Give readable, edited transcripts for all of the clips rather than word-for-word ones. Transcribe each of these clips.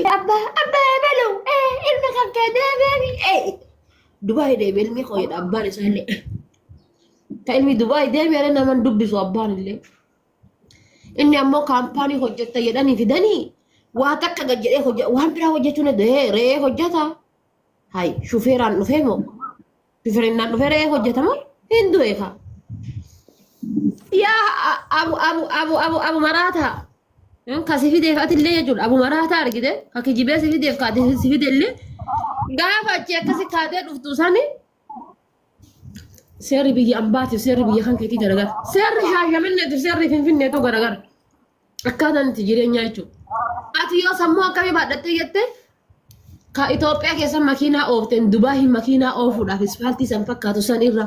أبا بلو إنك كذا بني دبي ده بلمي خوي أبان سهل كلمي دبي ده أنا من دبي سو أبان اللي إني أمو كامباني هجت يداني في داني واتك جدي هجت وهم برا هجتنا ده رأي هجتها هاي شوفيران نفهمه شوفيران نفهمه هجتها ما هندو إيكا يا أبو مراتها kasi fide fati illee jechuudha abu maraataa argite akka jibeessa fideef kaatee si fide illee gaafa achi akkasi kaatee dhuftu sani seerri biyya ambaatiif seerri biyya kan keetii garagara seerri shaashaminneetiif seerri finfinneetu garagara akkaataan itti jireenyaa jechuudha ati yoo sammuu akkamii baadhattee jettee ka Itoophiyaa keessa makiinaa oofteen Dubaahin makiinaa oofuudhaaf ispaaltii san fakkaatu sanirra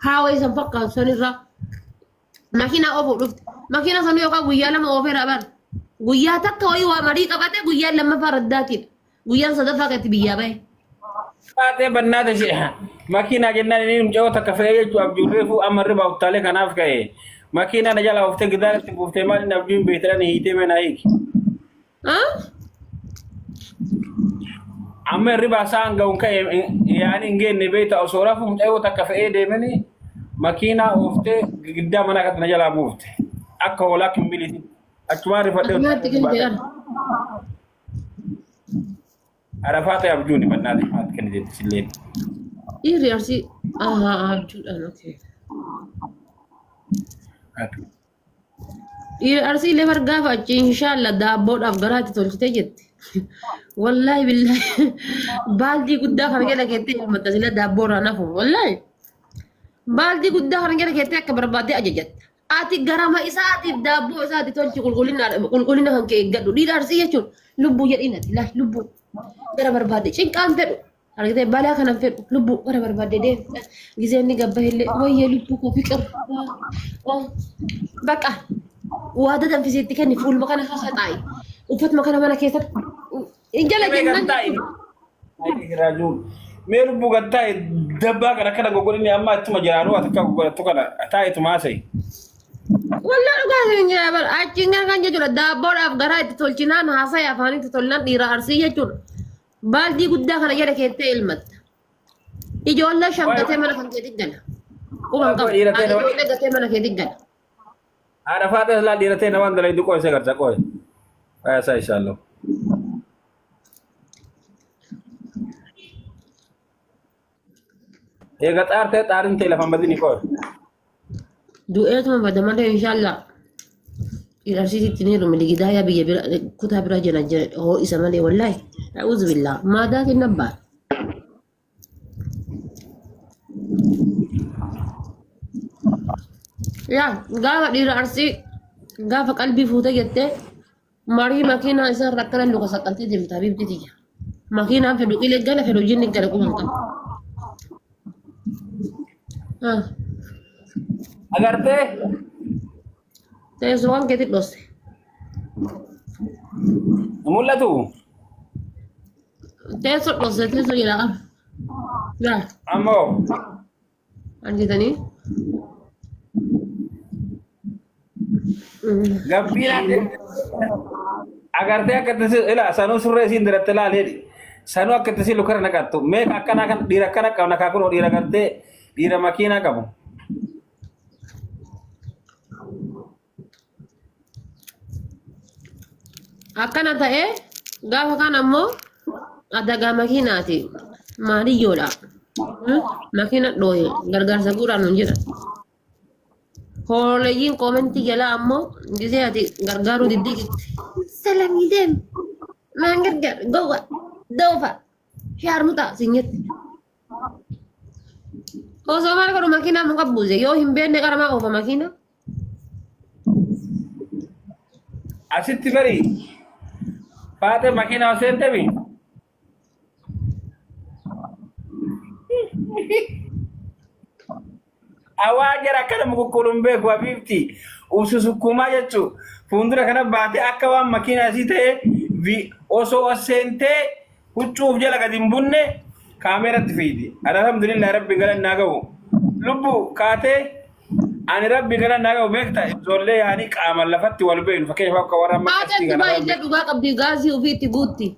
haawaa san fakkaatu sanirra makiinaa oofuu dhufte makiinaa sanuu yookaan guyyaa lama oofeera bara guyyaa takka wayii waa marii qabate guyyaa lammaffaa raddaatiidha guyyaan sadaffaa gatti biyyaa bahe. Baatee bannaata ishee makiinaa jennaan inni mucaa takka fe'ee jechuudha abjuurree fu amma riba uttaalee kanaaf ka'e makiinaa na jala oftee gidaarratti buuftee maal inni abjuun beektan hiitee meenaa hiiki. Amma riba isaan ga'uun ka'e yaani hin geenne beekta osoo rafu mucaa takka fe'ee deemanii makiinaa oftee giddaa mana akka na jalaa buufte akka hoolaa kimbiliiti. Achumaan rifadhee Arafat ya abjuun mannaati haati kan jetti silleen. Iri arsi abjuudhaan okay. Iri arsi illee margaafa achi inshallah daabboodhaaf garaatti tolchitee jetti. Wallahi billahi baaldii guddaa kana gala keettee ilmatta sila daabboorraa nafu wallahi. Baaldii guddaa kana gala keettee akka barbaadde ajajatta. Ati garama isaatiif daabboo isaati tolchi qulqullina kan kee eeggadhu dhiira arsii jechuun lubbuu jedhinati laal lubbuu gara barbaadde cinqaan fedhu argitee balaa kanan fedhu lubbuu gara barbaadde deemu gisee inni gabba illee wayyee lubbuu koo fiqir baqa waada danfisiitti kenni fuulma kana haxaa'i uffatuma kana mana keessatti jala jennaan. Mee lubbuu gattaa'i dabbaa kana kana gogodinni amma ittuma jiraanuu akka gogodhattu kana taa'itu maasai. Wallah dhugaa hin jira bar achiin kan jechuudha daabboodhaaf garaa itti tolchinaan haasa'e afaanitti tolnaan dhiira arsii jechuudha baaldii guddaa kana jala keettee ilmatta ijoollee shangatee mana kan keetti gala quban qabu ijoollee gatee mana keetti gala. Haadha faata ilaa dhiiratee namaan dalai duqoo isa garsa qooye fayyasaa inshaallah. Eega xaartee xaarin ta'e lafan badini qooye. Du'eetuma badamada inshallah ilarsiisitti ni rumili gidaaya biyya bira kutaa bira jira hoo isa malee wallahi a'udhu billah maadaati nabbaa yaa gaafa dhiira arsii gaafa qalbii fuutee jettee marii makiinaa isaa rakkana luka saqqaltee deemtaa bibditi makiinaan fedhu qilee gala fedhu jinni gala quban qaba. Agarte teessuwwan keetti dhosse mul'atu teessoo dhosse teessoo jedha yaa ammoo argitanii gabbiin agarte akkatti ila sanuu surree isiin diratte laaleedhi sanuu akkatti si lukara naqattu mee akkana kan dhiira akkana qabna kaakunoo dhiira gartee dhiira makiinaa qabu. Akkana ta'ee gaafa kan ammoo adagaa makiinaati maaliyyoodha makiina dhooye gargaarsa guuraan hin jira hooleeyyiin koomentii jalaa ammoo gisee ati gargaaruu diddiiqitti salamii deem maan gargaar gowwa doofa shaarmuta sinyetti osoo maal godhu makiinaa muka buuse yoo hin beekne qaramaa oofa makiina asitti bari Pate makiina seente mi. Awaa jara kana mukukulun beeku abibti ususukuma jechu fundura kana baate akka waan makiina asii ta'e osoo seente huccuuf jala gadi hin bunne kaameeratti fiidi. Alhamdulillah rabbi galannaa gahu lubbu kaatee أنا ربي قال أنا وبيكتا زولي يعني كعمل لفتي والبين فكيف أبقى ورا ما فاتن دبي اللي بقى قبضي غازي وفي تقوتي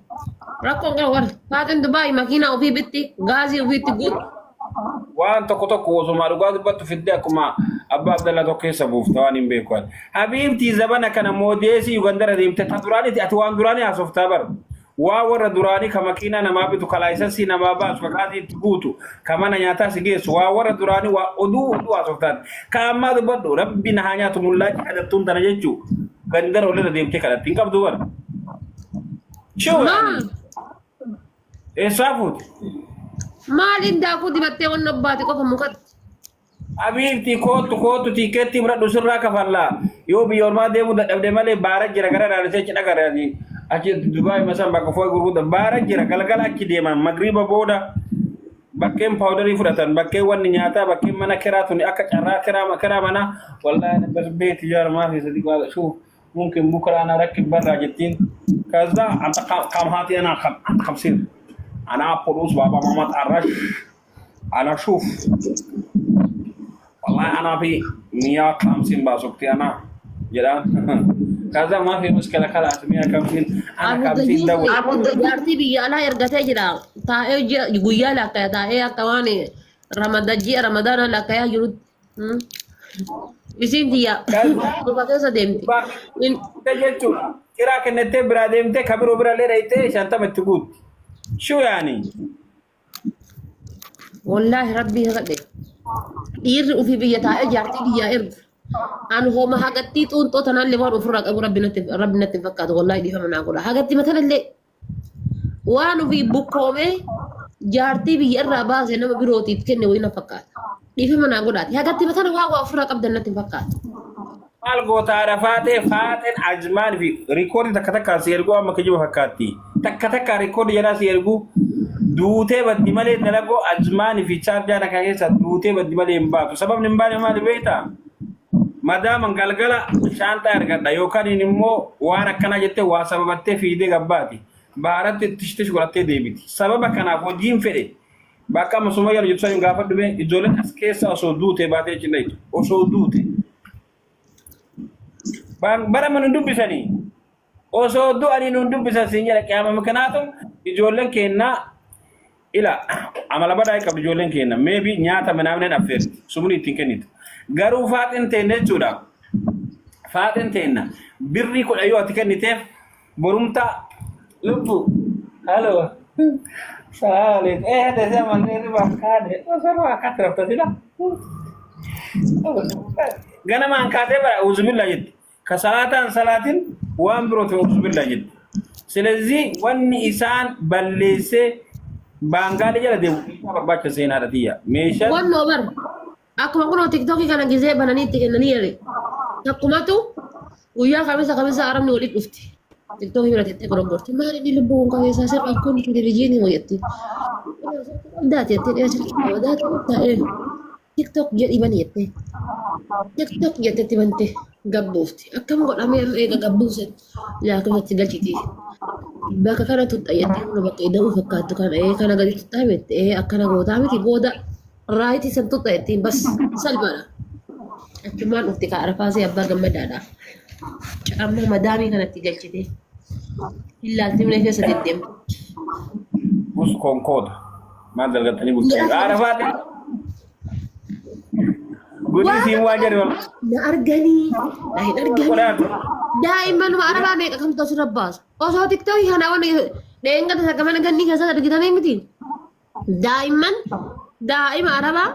ركون قال فاتن دبي ماكينة وفي بنتي غازي وفي تقوتي وان تكو وسما رغاد بت في الدكما ابا عبد الله توكي سبوف تواني بيكوال حبيبتي زبنا كان موديسي يغندر ديمت تدراني اتوان دراني اسوف تبر ور دراني كماكينة نما بتو كلايسسي نما باس فقادي تقوتو كما نياتا سيجيس ور دراني ودو اسوف تان كما بدو ربنا هانيا تملاج حدا تون تنججو غندر ولا ديمت كلا تنكب دور شو ايه صافوت مالين داكو دي بتي ونباتي كوفا مكت حبيبتي كوتو تيكتي مرا دسرا كفلا يو بيور ما ديمو دبدي مالي بارج جرا غرا رانسي چدا غرا دي اكي دبي مثلا باكو فوي غرو د بارج جرا غلغلا اكي ديما مغرب بودا باكيم باودري فراتن باكي ون نياتا باكي منا كراتوني اكا چرا كرا منا والله بس بيت يار ما في صديق هذا شوف ممكن بكره انا اركب برا جتين كذا انت كم هاتي انا 50 أنا أقولوس بابا ماما تعرش أنا شوف والله أنا في 150 باسوكتي أنا جدًا كذا ما في مشكلة خلاص 150 أنا 50 دولة أبو تجارتي بيالا يرجع جدا تاء جويا لا كيا تاء كواني رمضان لا كيا يرد يسين ديا بقى سدمتي تجتو كرا كنت برادمتي خبرو برالي ريتي شانتا متقول شو يعني؟ والله ربي هذا ير وفي بيتا اجارتي بيا ارد انا هو ما حاجتي تون تو تنال لي ورفرق ابو ربنا تفكر والله دي فما نقول حاجتي مثلا اللي وانا في بوكومي جارتي بيا الربا زي ما بيروتي تكني وين فكات دي فما نقول حاجتي مثلا واو افرق ابدا نتفكر algo taarafate faten ajman fi record takataka siergo amma kajiba hakati takataka record yara siergo duute baddi male dalago ajman fi charge na kagesa duute baddi male mbatu sabab nimbale mali beta madam galgala shanta argada yokani nimmo wara kana jette wa sababatte fi de gabbati barat tishtish golatte debiti sababa kana ko jim fede baka musuma yar jutsa ngafa dube ijolen askesa so duute bate chinai o so duute bara manundum bisani oso do ani nundum bisa sinyala kiyama makanatum ijolen kenna ila amala bada ka ijolen kenna maybe nyata manamne affair sumuni tinkenit garu fatin tenne chuda fatin tenna birri ko ayo tikenite borumta lubu halo salit de zaman ni bakade osaro akatra tadila gana man kate bara uzubillah yid كصلاة وان بروت بالله جد سلزي وان إنسان بلسه بانغالي جل ديو بابا كسينا رديا ميشا وان نوبر أكو مقولة تيك توكي كان جزء بناني تكنني يلي تقوماتو ويا خمسة أرام نولي كفتي تيك توكي بلا تتكلم برتي ما ردي لبون كوي ساسر أكون كده رجيني ويتي دات يتي يا شركة دات تيك توك جد إبانيتي تيك توك جد تبانتي gabbuufti akkam godhame eega gabbuusen laakifatti galchiti bakka kana tuxxayyatti nu bakka ida'uu fakkaattu kana kana gadi tuxxaamette akkana gootaa miti booda raayitii san tuxxayyattiin bas salphaadha achumaan dhufti kaarafaasee abbaa gammadaadhaaf caammaa madaamii kanatti galchite illaalti mina keessa deddeemte bus konkooda maal dalgattanii bultee arafaate gudi si wajar wal na argani daiman ma araba me kam to surabbas o so tiktok hana woni denga ta gamana ganni kasa argitane miti daiman daima araba